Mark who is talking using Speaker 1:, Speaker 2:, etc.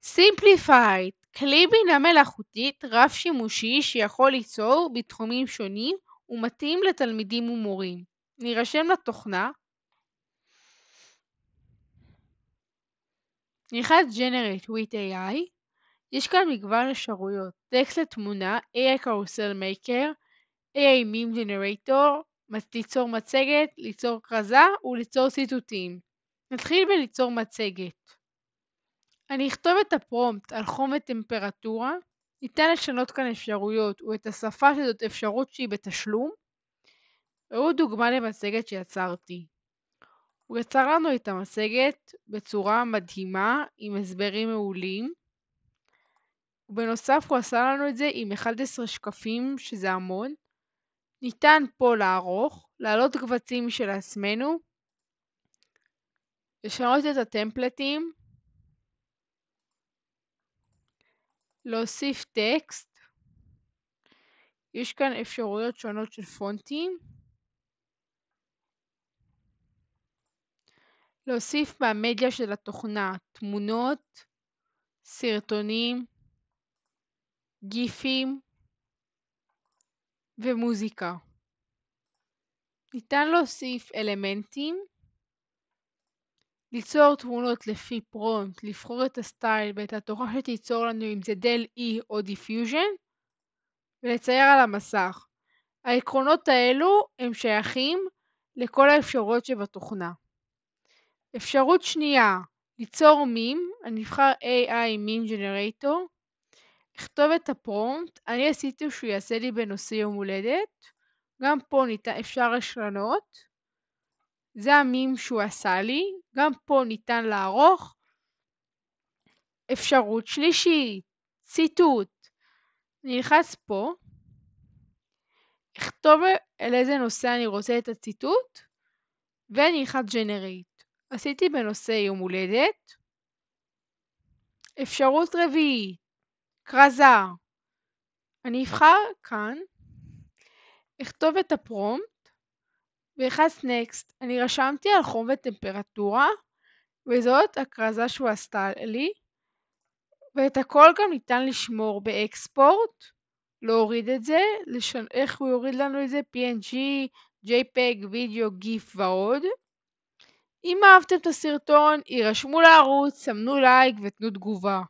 Speaker 1: Simplified – כלי בינה מלאכותית רב-שימושי שיכול ליצור בתחומים שונים ומתאים לתלמידים ומורים. נירשם לתוכנה. נלחץ Generate with AI. יש כאן מגוון אפשרויות: טקסט לתמונה, AI Carousel Maker, AI Meme Generator, ליצור מצגת, ליצור כרזה וליצור ציטוטים. נתחיל בליצור מצגת. אני אכתוב את הפרומפט על חום וטמפרטורה. ניתן לשנות כאן אפשרויות ואת השפה שזאת אפשרות שהיא בתשלום. ראו דוגמה למצגת שיצרתי. הוא יצר לנו את המצגת בצורה מדהימה עם הסברים מעולים. ובנוסף הוא עשה לנו את זה עם 11 שקפים שזה המון. ניתן פה לערוך, להעלות קבצים משל עצמנו, לשנות את הטמפלטים, להוסיף טקסט. יש כאן אפשרויות שונות של פונטים. להוסיף מהמדיה של התוכנה תמונות, סרטונים, גיפים ומוזיקה. ניתן להוסיף אלמנטים, ליצור תמונות לפי פרומפט, לבחור את הסטייל ואת התוכנה שתיצור לנו אם זה דל E או דיפיוז'ן, ולצייר על המסך. העקרונות האלו הם שייכים לכל האפשרויות שבתוכנה. אפשרות שנייה, ליצור מים. אני אבחר AI Meme Generator. אכתוב את הפרומפט. אני עשיתי שהוא יעשה לי בנושא יום הולדת. גם פה אפשר לשנות. זה המים שהוא עשה לי. גם פה ניתן לערוך. אפשרות שלישית, ציטוט. אני אלחץ פה. אכתוב על איזה נושא אני רוצה את הציטוט. ואני אלחץ Generate. עשיתי בנושא יום הולדת. אפשרות רביעית, כרזה. אני אבחר כאן, אכתוב את הפרומפט, ואלחץ Next. אני רשמתי על חום וטמפרטורה, וזאת הכרזה שהוא עשתה לי, ואת הכל גם ניתן לשמור באקספורט, להוריד את זה, איך הוא יוריד לנו את זה, PNG, JPEG, וידאו, גיף ועוד. אם אהבתם את הסרטון, הירשמו לערוץ, סמנו לייק ותנו תגובה.